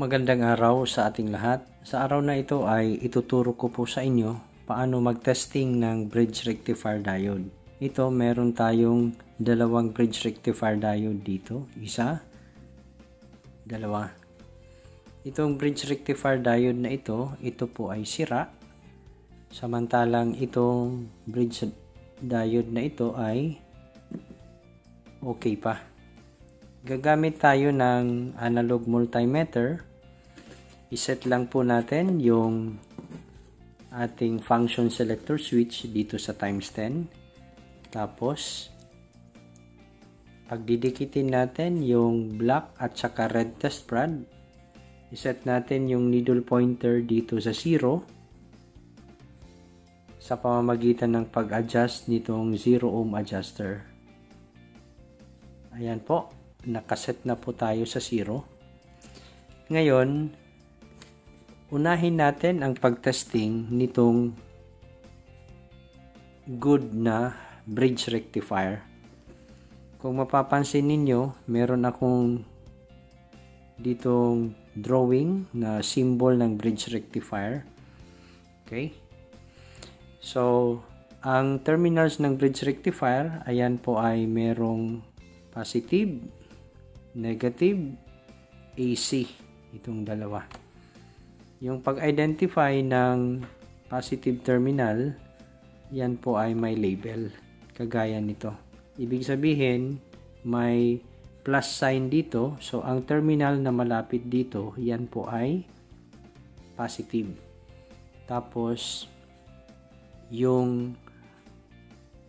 Magandang araw sa ating lahat. Sa araw na ito ay ituturo ko po sa inyo paano mag-testing ng bridge rectifier diode. Ito, meron tayong dalawang bridge rectifier diode dito. Isa, dalawa. Itong bridge rectifier diode na ito po ay sira. Samantalang itong bridge diode na ito ay okay pa. Gagamit tayo ng analog multimeter. Iset lang po natin yung ating function selector switch dito sa times 10. Tapos, pagdidikitin natin yung black at saka red test rod. Iset natin yung needle pointer dito sa 0 sa pamamagitan ng pag-adjust nitong 0 ohm adjuster. Ayan po. Nakaset na po tayo sa 0. Ngayon, unahin natin ang pagtesting nitong good na bridge rectifier. Kung mapapansin ninyo, meron akong ditong drawing na symbol ng bridge rectifier. Okay? So, ang terminals ng bridge rectifier, ayan po ay merong positive, negative, AC, itong dalawa. Yung pag-identify ng positive terminal, yan po ay may label, kagaya nito. Ibig sabihin, may plus sign dito, so ang terminal na malapit dito, yan po ay positive. Tapos, yung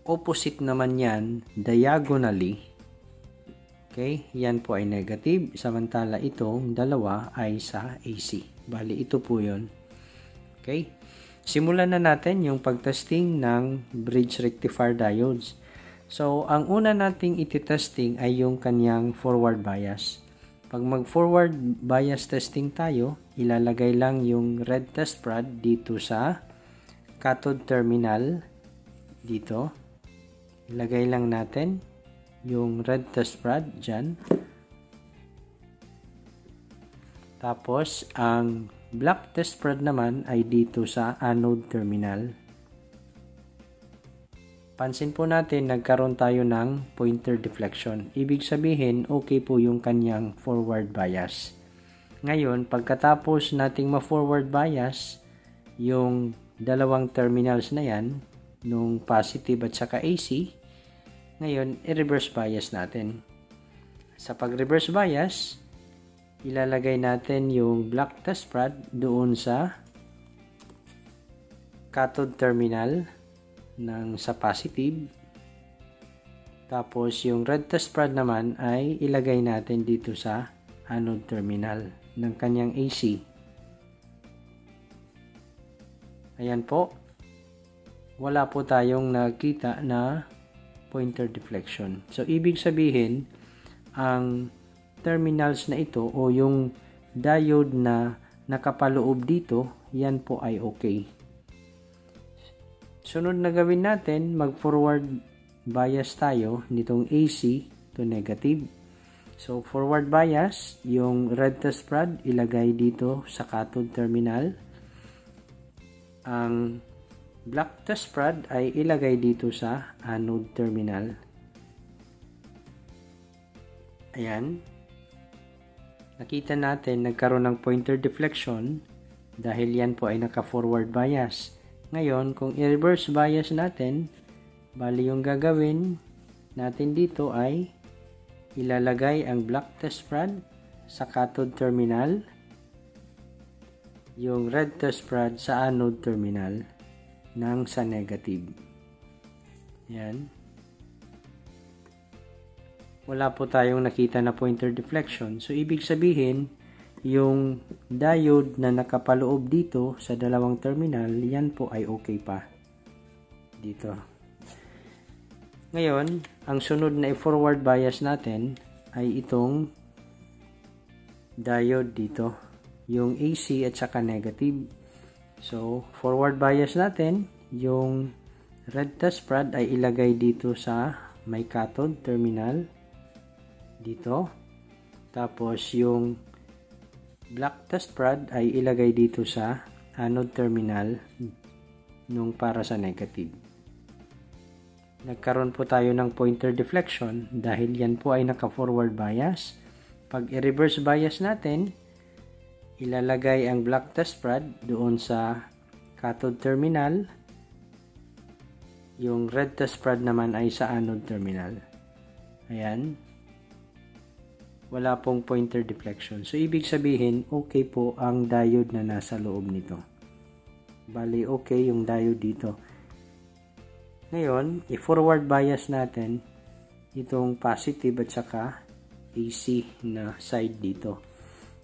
opposite naman yan, diagonally, okay, yan po ay negative, samantala itong dalawa ay sa AC. Bali, ito po yun. Okay, simulan na natin yung pagtesting ng bridge rectifier diodes. So, ang una nating ititesting ay yung kanyang forward bias. Pag mag-forward bias testing tayo, ilalagay lang yung red test rod dito sa cathode terminal, dito. Ilagay lang natin yung red test rod dyan. Tapos, ang black test rod naman ay dito sa anode terminal. Pansin po natin, nagkaroon tayo ng pointer deflection. Ibig sabihin, okay po yung kanyang forward bias. Ngayon, pagkatapos nating ma-forward bias, yung dalawang terminals na yan, nung positive at saka AC, ngayon, i-reverse bias natin. Sa pag-reverse bias, ilalagay natin yung black test rod doon sa cathode terminal ng sa positive. Tapos, yung red test rod naman ay ilagay natin dito sa anode terminal ng kanyang AC. Ayan po. Wala po tayong nakita na pointer deflection. So, ibig sabihin, ang terminals na ito o yung diode na nakapaloob dito, yan po ay okay. Sunod na gawin natin, mag-forward bias tayo nitong AC to negative. So, forward bias, yung red test rod, ilagay dito sa cathode terminal. Ang black test rod ay ilagay dito sa anode terminal. Ayan. Nakita natin nagkaroon ng pointer deflection dahil yan po ay naka-forward bias. Ngayon, kung i-reverse bias natin, bali yung gagawin natin dito ay ilalagay ang black test rod sa cathode terminal, yung red test rod sa anode terminal ng sa negative. Yan. Wala po tayong nakita na pointer deflection. So, ibig sabihin, yung diode na nakapaloob dito sa dalawang terminal, yan po ay okay pa. Dito. Ngayon, ang sunod na i-forward bias natin ay itong diode dito. Yung AC at saka negative. So, forward bias natin, yung red test rod ay ilagay dito sa may cathode terminal. Dito. Tapos, yung black test rod ay ilagay dito sa anode terminal nung para sa negative. Nagkaroon po tayo ng pointer deflection dahil yan po ay naka-forward bias. Pag i-reverse bias natin, ilalagay ang black test rod doon sa cathode terminal. Yung red test rod naman ay sa anode terminal. Ayan. Wala pong pointer deflection. So, ibig sabihin, okay po ang diode na nasa loob nito. Bali, okay yung diode dito. Ngayon, i-forward bias natin itong positive at saka AC na side dito.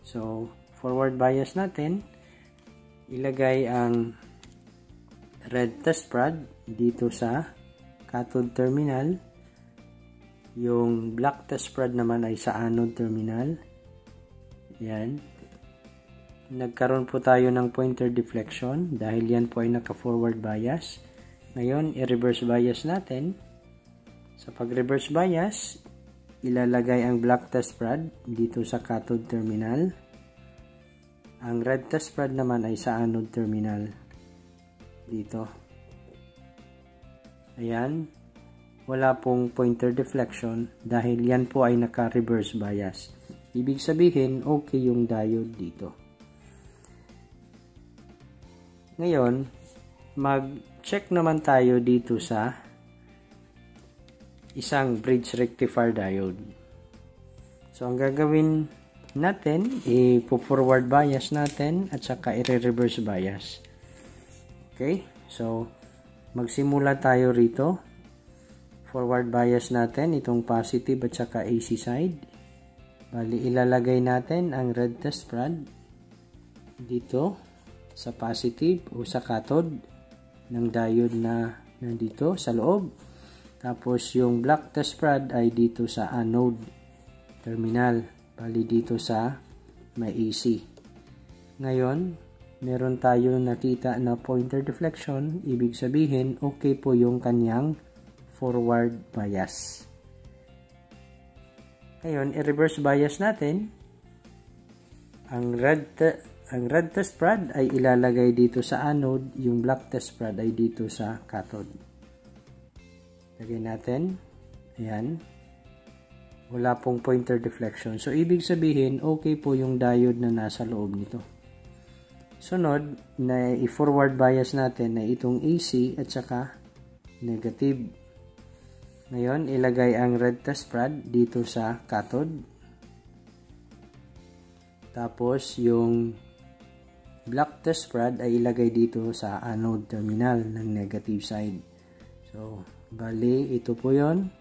So, forward bias natin, ilagay ang red test rod dito sa cathode terminal. Yung black test rod naman ay sa anode terminal. Yan. Nagkaroon po tayo ng pointer deflection dahil yan po ay naka-forward bias. Ngayon, i-reverse bias natin. Sa pag-reverse bias, ilalagay ang black test rod dito sa cathode terminal. Ang red test rod naman ay sa anode terminal. Dito. Ayan. Wala pong pointer deflection dahil yan po ay naka-reverse bias. Ibig sabihin, okay yung diode dito. Ngayon, mag-check naman tayo dito sa isang bridge rectifier diode. So, ang gagawin natin, i-forward bias natin at saka i-reverse bias. Okay? So, magsimula tayo rito. Forward bias natin, itong positive at saka AC side. Bali, ilalagay natin ang red test rod dito sa positive o sa cathode ng diode na nandito sa loob. Tapos, yung black test rod ay dito sa anode terminal. Bali, dito sa may AC. Ngayon, meron tayo nakita na pointer deflection. Ibig sabihin, okay po yung kanyang forward bias. Ngayon, i-reverse bias natin. Ang red test rod ay ilalagay dito sa anode, yung black test rod ay dito sa cathode. Lagay natin. Ayan. Wala pong pointer deflection. So, ibig sabihin, okay po yung diode na nasa loob nito. Sunod, na i-forward bias natin na itong AC at saka negative. Ngayon, ilagay ang red test rod dito sa cathode. Tapos, yung black test rod ay ilagay dito sa anode terminal ng negative side. So, bali, ito po yon.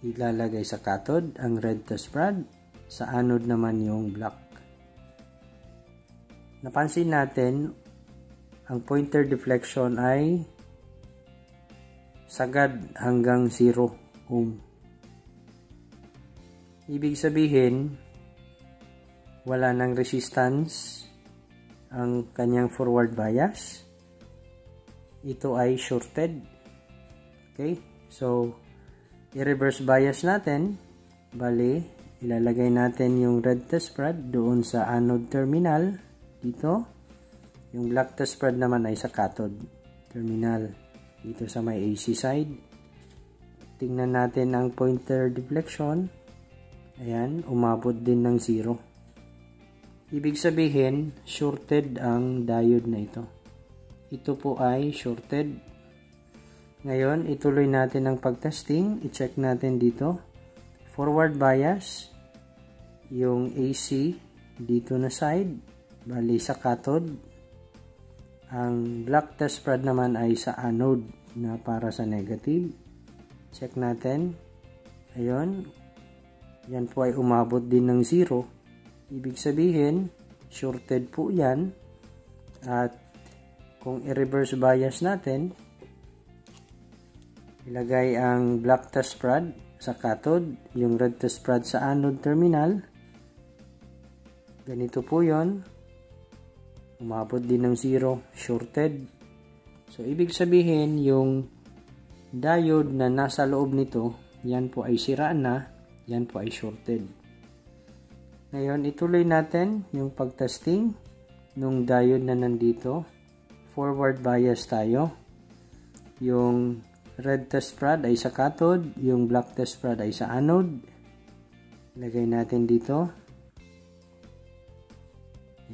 Ilalagay sa cathode ang red test rod. Sa anode naman yung black. Napansin natin, ang pointer deflection ay sagad hanggang 0 ohm. Ibig sabihin, wala ng resistance ang kanyang forward bias. Ito ay shorted. Okay? So, i-reverse bias natin. Bali, ilalagay natin yung red test rod doon sa anode terminal. Dito. Yung black test rod naman ay sa cathode terminal. Dito sa may AC side. Tingnan natin ang pointer deflection. Ayan, umabot din ng 0. Ibig sabihin, shorted ang diode na ito. Ito po ay shorted. Ngayon, ituloy natin ang pagtesting. I-check natin dito. Forward bias. Yung AC dito na side. Bali sa cathode. Ang black test rod naman ay sa anode na para sa negative. Check natin. Ayun. Yan po ay umabot din ng 0. Ibig sabihin, shorted po yan. At kung i-reverse bias natin, ilagay ang black test rod sa cathode, yung red test rod sa anode terminal. Ganito po yon. Umabot din ng 0, shorted. So, ibig sabihin, yung diode na nasa loob nito, yan po ay sira na, yan po ay shorted. Ngayon, ituloy natin yung pagtesting nung diode na nandito. Forward bias tayo. Yung red test rod ay sa cathode, yung black test rod ay sa anode. Lagay natin dito.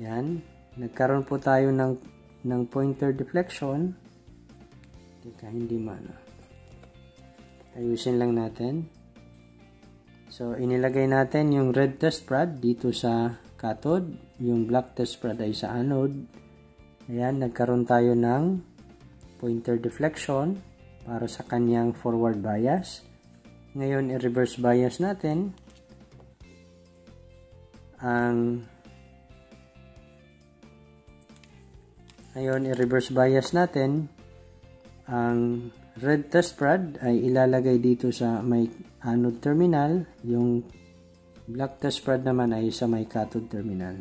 Yan. Nagkaroon po tayo ng pointer deflection. Teka, hindi mana. Ayusin lang natin. So, inilagay natin yung red test rod dito sa cathode. Yung black test rod ay sa anode. Ayan, nagkaroon tayo ng pointer deflection para sa kanyang forward bias. Ngayon, i-reverse bias natin ang red test rod ay ilalagay dito sa may anode terminal, yung black test rod naman ay sa may cathode terminal.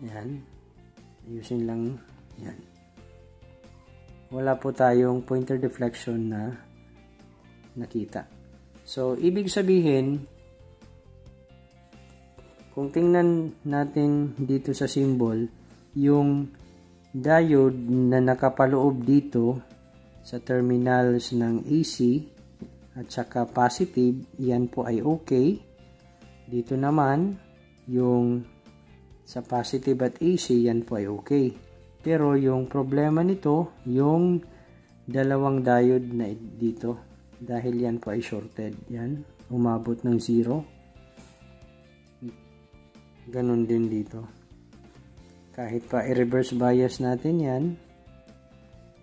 Yan. Ayusin lang. Yan. Wala po tayong pointer deflection na nakita. So, ibig sabihin, kung tingnan natin dito sa symbol, yung diode na nakapaloob dito sa terminals ng AC at saka positive, yan po ay okay. Dito naman, yung sa positive at AC, yan po ay okay. Pero yung problema nito, yung dalawang diode na dito, dahil yan po ay shorted. Yan, umabot ng 0. Ganon din dito. Kahit pa i-reverse bias natin yan,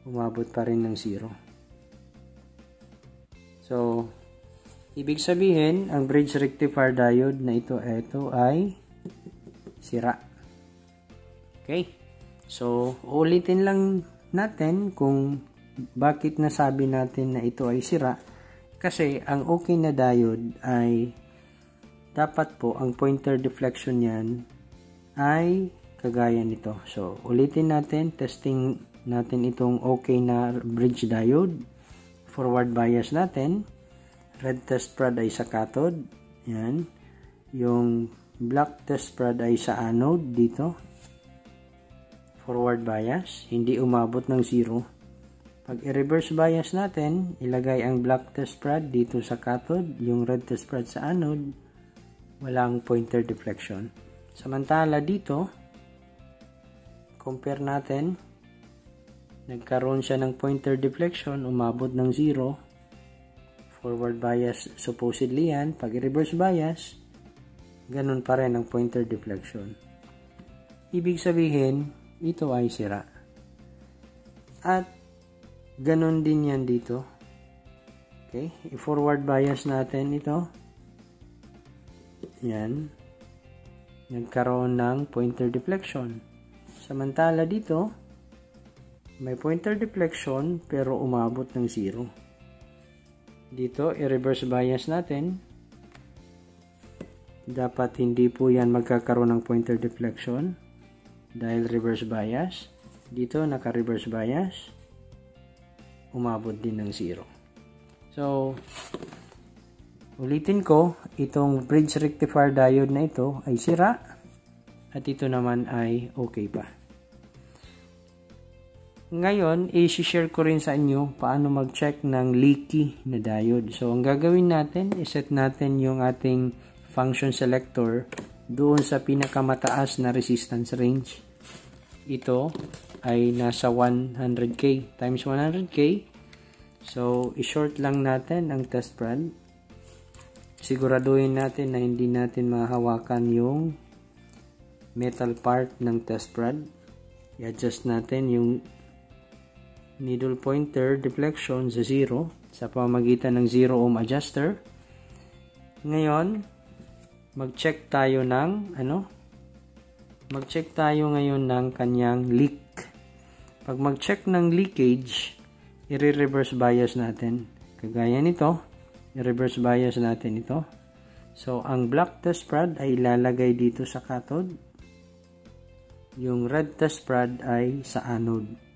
umabot pa rin ng 0. So, ibig sabihin, ang bridge rectifier diode na ito ay sira. Okay? So, ulitin lang natin kung bakit nasabi natin na ito ay sira. Kasi, ang okay na diode ay dapat po, ang pointer deflection yan ay kagaya nito. So, ulitin natin, testing natin itong okay na bridge diode. Forward bias natin. Red test rod ay sa cathode. Yan. Yung black test rod ay sa anode dito. Forward bias. Hindi umabot ng 0. Pag i-reverse bias natin, ilagay ang black test rod dito sa cathode. Yung red test rod sa anode. Walang pointer deflection. Samantala dito, compare natin, nagkaroon siya ng pointer deflection, umabot ng 0. Forward bias supposedly yan. Pag reverse bias, ganun pa rin ang pointer deflection. Ibig sabihin, ito ay sira. At ganun din yan dito. Okay, i-forward bias natin ito. Yan. Nagkaroon ng pointer deflection. Samantala dito, may pointer deflection pero umabot ng 0. Dito, i-reverse bias natin. Dapat hindi po yan magkakaroon ng pointer deflection dahil reverse bias. Dito, naka-reverse bias. Umabot din ng 0. So, ulitin ko, itong bridge rectifier diode na ito ay sira at ito naman ay okay pa. Ngayon, i-share ko rin sa inyo paano mag-check ng leaky na diode. So, ang gagawin natin, iset natin yung ating function selector doon sa pinakamataas na resistance range. Ito ay nasa 100K times 100K. So, i-short lang natin ang test rod. Siguraduhin natin na hindi natin mahawakan yung metal part ng test rod. I-adjust natin yung needle pointer deflection sa 0 sa pamamagitan ng 0 ohm adjuster. Ngayon, mag-check tayo ng mag-check tayo ngayon ng kanyang leak. Pag mag-check ng leakage, i-reverse bias natin. Kagaya nito, i-reverse bias natin ito. So, ang black test rod ay ilalagay dito sa cathode. Yung red test rod ay sa anode.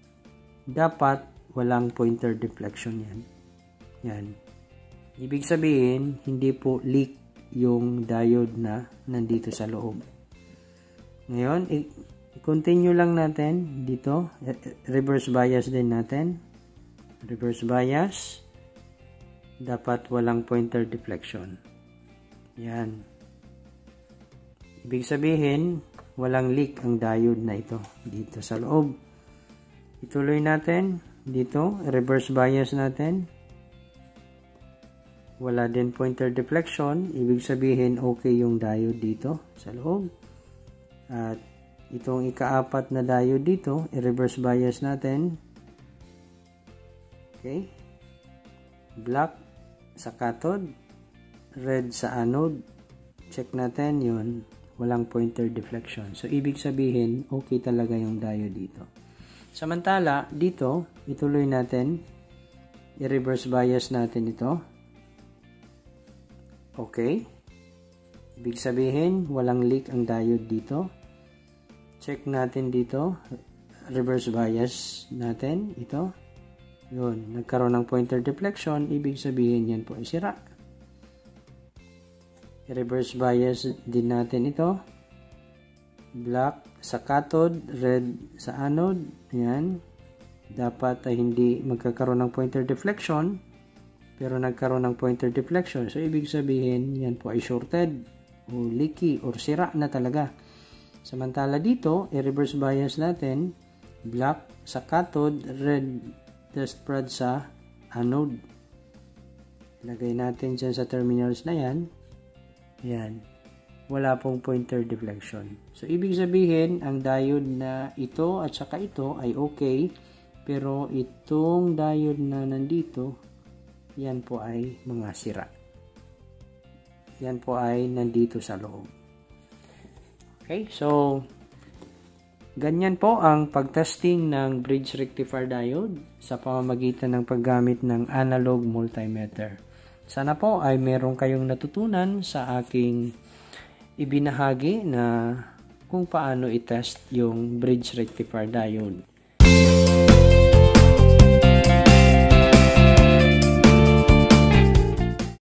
Dapat walang pointer deflection yan. Yan. Ibig sabihin, hindi po leak yung diode na nandito sa loob. Ngayon, i-continue lang natin dito. Reverse bias din natin. Reverse bias. Dapat walang pointer deflection. Yan. Ibig sabihin, walang leak ang diode na ito dito sa loob. Ituloy natin dito, reverse bias natin. Wala din pointer deflection, ibig sabihin okay yung diode dito sa loob. At itong ika-4 na diode dito, i-reverse bias natin. Okay? Black sa cathode, red sa anode. Check natin yun. Walang pointer deflection. So, ibig sabihin, okay talaga yung diode dito. Samantala, dito, ituloy natin. I-reverse bias natin ito. Okay. Ibig sabihin, walang leak ang diode dito. Check natin dito. Reverse bias natin. Ito. Yun. Nagkaroon ng pointer deflection. Ibig sabihin, yan po ay sira. I-reverse bias din natin ito. Black sa cathode, red sa anode. Yan. Dapat ay hindi magkakaroon ng pointer deflection. Pero nagkaroon ng pointer deflection. So, ibig sabihin, yan po ay shorted o leaky or sira na talaga. Samantala dito, i-reverse bias natin. Black sa cathode, red test prod sa anode. Lagay natin dyan sa terminals na yan. Yan. Wala pong pointer deflection. So, ibig sabihin, ang diode na ito at saka ito ay okay. Pero itong diode na nandito, yan po ay mga sira. Yan po ay nandito sa loob. Okay, so, ganyan po ang pagtesting ng bridge rectifier diode sa pamamagitan ng paggamit ng analog multimeter. Sana po ay meron kayong natutunan sa aking ibinahagi na kung paano i-test yung bridge rectifier diode.